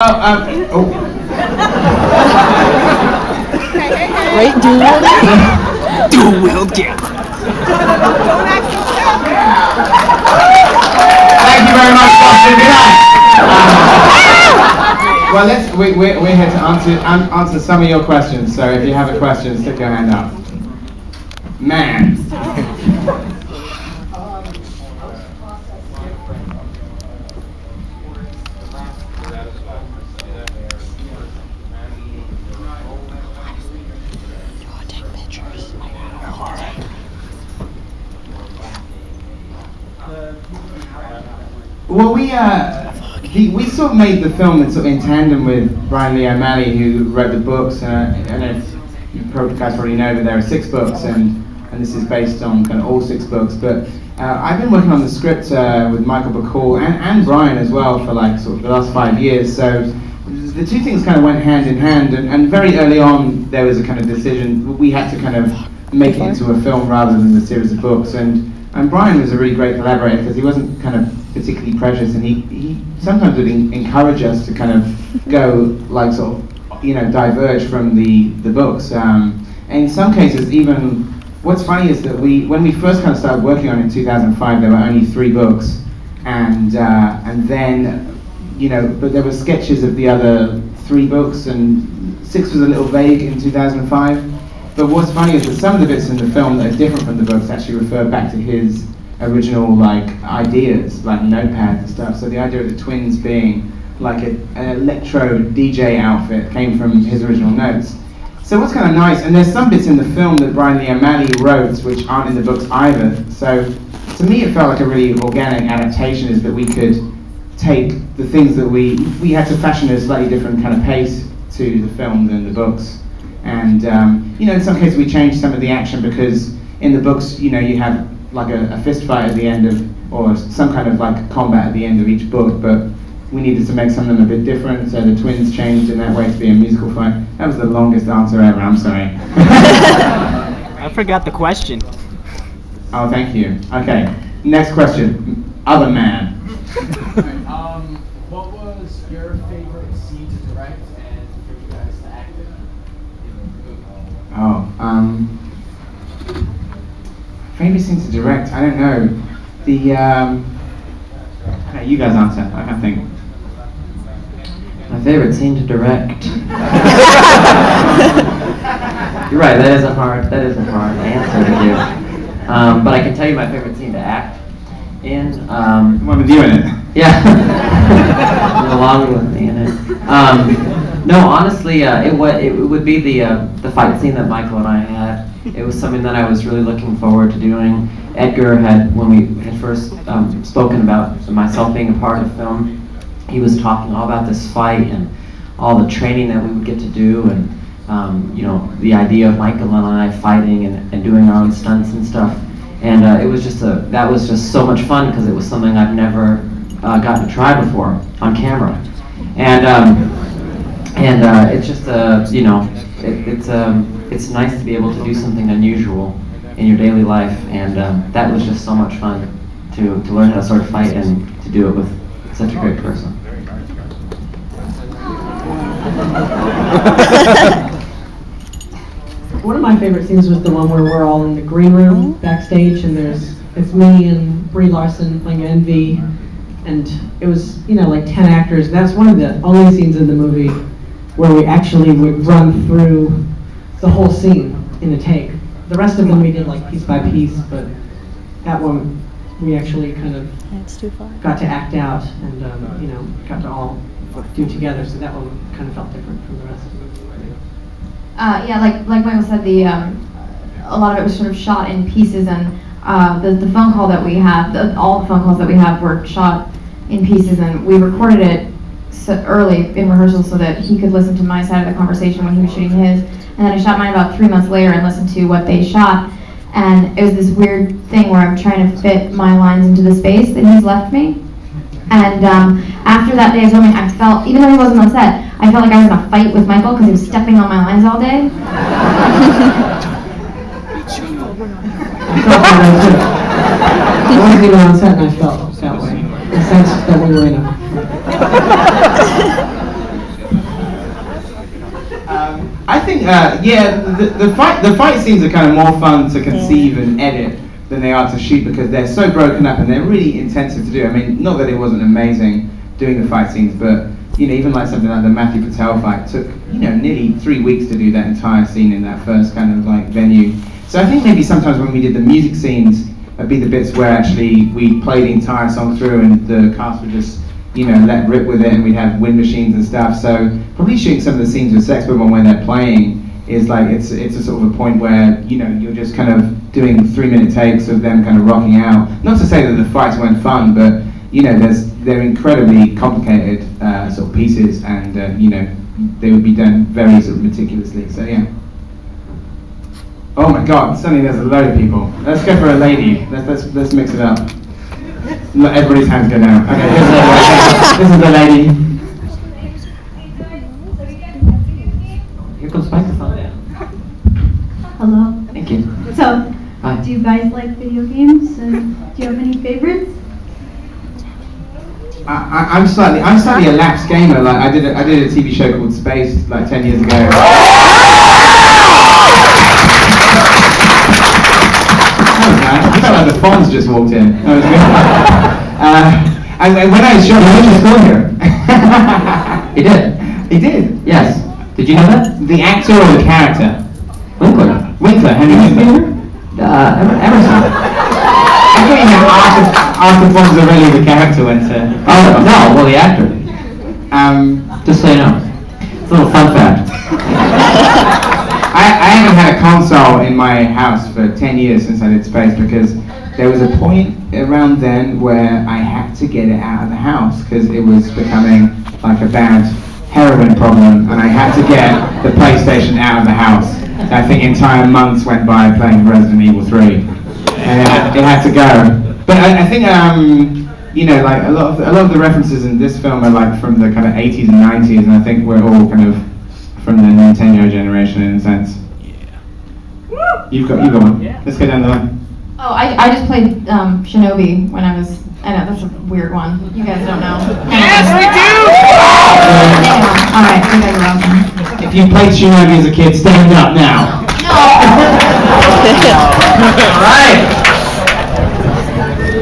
Oh. Wait, dual wielding? Dual wield camera. Thank you very much, Boston. Good night. Well, we're here to answer some of your questions. So if you have a question, stick your hand up. Man. Well, we sort of made the film sort of in tandem with Brian Lee O'Malley, who wrote the books. And if you guys already know that there are 6 books, and this is based on kind of all 6 books. But I've been working on the script with Michael Bacall and Brian as well for like sort of the last 5 years. So the two things kind of went hand in hand. And very early on, there was a kind of decision we had to kind of make it into a film rather than a series of books. And Brian was a really great collaborator because he wasn't kind of particularly precious, and he sometimes would encourage us to kind of go like sort of diverge from the books. And in some cases, even what's funny is that when we first kind of started working on it in 2005, there were only 3 books, and then but there were sketches of the other 3 books, and 6 was a little vague in 2005. But what's funny is that some of the bits in the film that are different from the books actually refer back to his original ideas, like notepads and stuff. So the idea of the twins being like an electro DJ outfit came from his original notes. So what's kind of nice, and there's some bits in the film that Brian Lee O'Malley wrote which aren't in the books either. So to me it felt like a really organic adaptation, is that we could take the things that we had to fashion a slightly different kind of pace to the film than the books. And in some cases we changed some of the action, because in the books you have like a fist fight at the end of, or some kind of like combat at the end of each book, but we needed to make some of them a bit different, so the twins changed in that way to be a musical fight. That was the longest answer ever, I'm sorry. I forgot the question. Oh, thank you. Okay, next question. Other man. What was your favorite scene to direct and for you guys to act in the movie? Favorite scene to direct? I don't know. Okay, you guys answer. I can't think. My favorite scene to direct. You're right. That is a hard answer to give. But I can tell you my favorite scene to act in. One with you in it. Yeah. Along with me in it. No, honestly, it would be the fight scene that Michael and I had. It was something that I was really looking forward to doing. Edgar when we had first spoken about myself being a part of the film, he was talking all about this fight and all the training that we would get to do, and the idea of Michael and I fighting and doing our own stunts and stuff. And that was just so much fun, because it was something I've never gotten to try before on camera. And it's just it's nice to be able to do something unusual in your daily life, and that was just so much fun to learn how to sort of fight and to do it with such a great person. One of my favorite scenes was the one where we're all in the green room backstage, and it's me and Brie Larson playing Envy, and it was like 10 actors. That's one of the only scenes in the movie where we actually would run through the whole scene in a take. The rest of them we did like piece by piece, but that one we actually kind of got to act out and got to all do together. So that one kind of felt different from the rest of the movie. Like Michael said, a lot of it was sort of shot in pieces, and the phone call that we had, all the phone calls that we had were shot in pieces, and we recorded it early in rehearsal so that he could listen to my side of the conversation when he was shooting his. And then I shot mine about 3 months later and listened to what they shot. And it was this weird thing where I'm trying to fit my lines into the space that he's left me. And after that day of filming, I felt, even though he wasn't on set, I felt like I was in a fight with Michael because he was stepping on my lines all day. I wasn't even on set and I felt that way. The sense that we were in a I think, the fight scenes are kind of more fun to conceive and edit than they are to shoot because they're so broken up and they're really intensive to do. I mean, not that it wasn't amazing doing the fight scenes, but even like something like the Matthew Patel fight took nearly 3 weeks to do that entire scene in that first kind of like venue. So I think maybe sometimes when we did the music scenes, it'd be the bits where actually we played the entire song through and the cast would just let rip with it, and we'd have wind machines and stuff. So probably shooting some of the scenes with Sex Bomb when they're playing is like it's a sort of a point where you're just kind of doing 3-minute takes of them kind of rocking out. Not to say that the fights weren't fun, but they're incredibly complicated sort of pieces, and they would be done very sort of meticulously. So yeah. Oh my God! Suddenly there's a load of people. Let's go for a lady. Let's mix it up. Everybody's hands go down. Okay, this is the lady. Here comes microphone. Hello. Thank you. So, Hi. do you guys like video games? And do you have any favorites? I'm slightly a lapsed gamer. Like I did a TV show called Space like 10 years ago. I felt like the Fonz just walked in. That was good. And when I was young, I went to school here. He did. He did. Yes. Did you know that? The actor or the character? Winkler. Henry Winkler. Emerson. I thought you meant Arthur Fonzarelli, the character, went to. Oh no, well the actor. Just so you know, it's a little fun fact. I haven't had a console in my house for 10 years since I did Space because there was a point around then where I had to get it out of the house because it was becoming like a bad heroin problem, and I had to get the PlayStation out of the house. I think entire months went by playing Resident Evil 3, and it had to go. But I think like a lot of the references in this film are like from the kind of 80s and 90s, and I think we're all kind of from the Nintendo generation in a sense. Yeah. You've got one. Yeah. Let's go down the line. Oh, I just played Shinobi when I was. I know that's a weird one. You guys don't know. Yes, we do. All right, you guys are awesome. If you played Shinobi as a kid, stand up now. No. All right.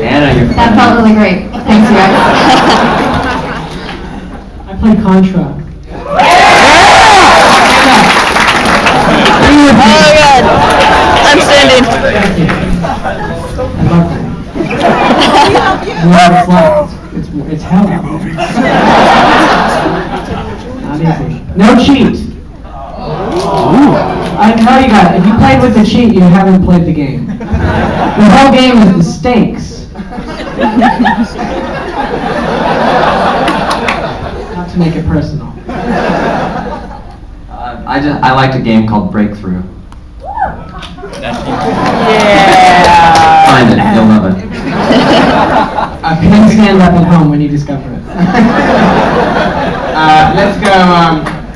Anna, you're. That felt really great. Thanks, you guys. I played Contra. Oh God! I'm standing. I love that. It's hell out there. Not easy. No cheat. I tell you guys, if you played with the cheat, you haven't played the game. The whole game is the stakes. Not to make it personal. I liked a game called Breakthrough. Yeah. Find it, you'll love it. Then stand up at home when you discover it.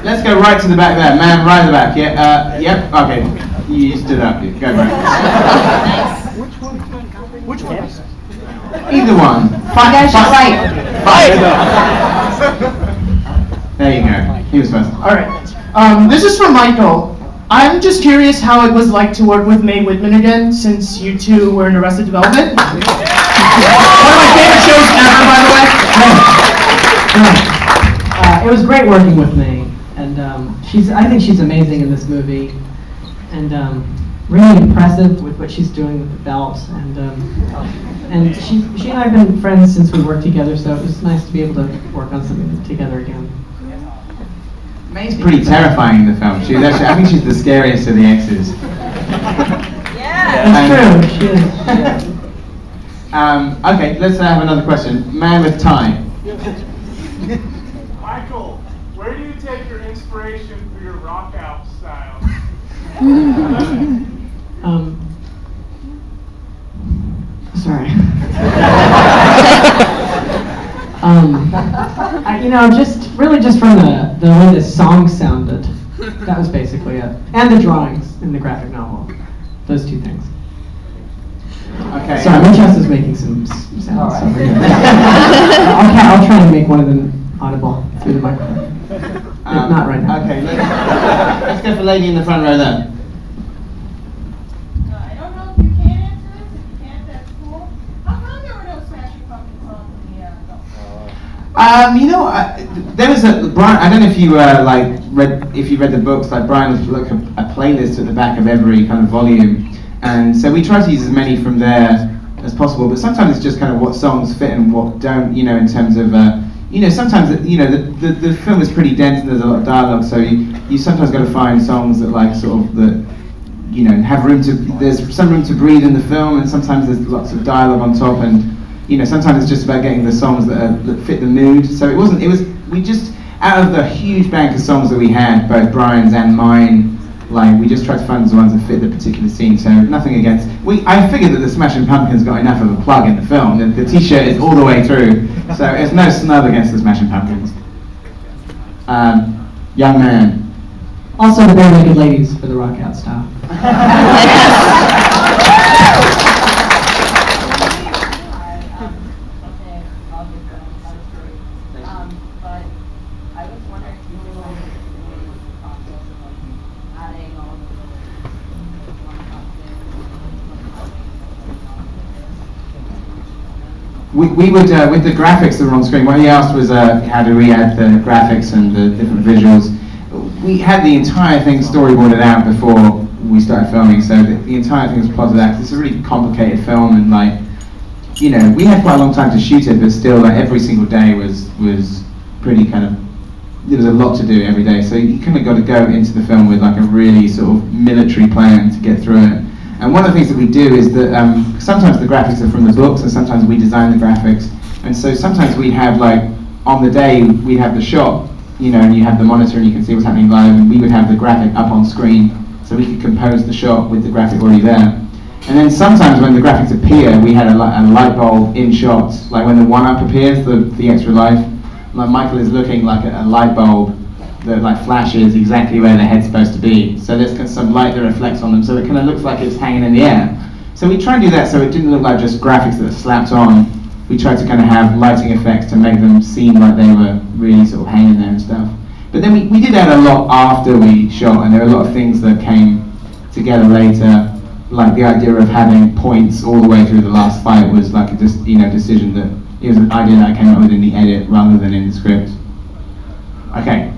Let's go right to the back there, man, right at the back. Yeah. Yep. Okay. You stood up. Go right. Which one? Either one. You guys should write. There you go. He was first. All right. This is for Michael. I'm just curious how it was like to work with Mae Whitman again, since you two were in Arrested Development. One of my favorite shows ever, by the way. It was great working with Mae, and I think she's amazing in this movie, and really impressive with what she's doing with the belt, and she and I have been friends since we worked together, so it was nice to be able to work on something together again. Mae's pretty terrifying in the film. I think she's the scariest of the exes. That's true. She is. Okay, let's have another question. Man with tie. Michael, where do you take your inspiration for your rock out style? Sorry. just from the way the song sounded. That was basically it. And the drawings in the graphic novel. Those two things. Okay. Sorry, my chest is making some sounds. Right. I'll try and make one of them audible through the microphone. Not right now. Okay, let's go for the lady in the front row there. I don't know if you can answer this. If you can't, that's cool. How come there were no Smashing Pumpkins songs in the film? There was a Brian. I don't know if you read the books. Like Brian was like a playlist at the back of every kind of volume, and so we try to use as many from there as possible. But sometimes it's just kind of what songs fit and what don't. In terms of sometimes the film is pretty dense and there's a lot of dialogue. So you sometimes got to find songs that like sort of that have room to. There's some room to breathe in the film, and sometimes there's lots of dialogue on top and. Sometimes it's just about getting the songs that fit the mood. So we just, out of the huge bank of songs that we had, both Brian's and mine, we just tried to find the ones that fit the particular scene. So nothing against, I figured that the Smashing Pumpkins got enough of a plug in the film. The t-shirt is all the way through. So it's no snub against the Smashing Pumpkins. Young man. Also the Bare Naked Ladies for the rock out style. We would, with the graphics that were on screen, what he asked was how do we add the graphics and the different visuals. We had the entire thing storyboarded out before we started filming, so the entire thing was plotted out. It's a really complicated film, and we had quite a long time to shoot it, but still, every single day was pretty kind of, there was a lot to do every day, so you kind of got to go into the film with a really sort of military plan to get through it. And one of the things that we do is that sometimes the graphics are from the books, and sometimes we design the graphics. And so sometimes we'd have on the day we'd have the shot, and you have the monitor and you can see what's happening live, and we would have the graphic up on screen, so we could compose the shot with the graphic already there. And then sometimes when the graphics appear, we had a light bulb in shots, like when the one-up appears, the extra light. Michael is looking like a light bulb that flashes exactly where the head's supposed to be. So there's some light that reflects on them, so it kind of looks like it's hanging in the air. So we try and do that so it didn't look like just graphics that are slapped on. We tried to kind of have lighting effects to make them seem like they were really sort of hanging there and stuff. But then we did that a lot after we shot, and there were a lot of things that came together later, like the idea of having points all the way through the last fight was like a decision that it was an idea that I came up with in the edit rather than in the script. Okay.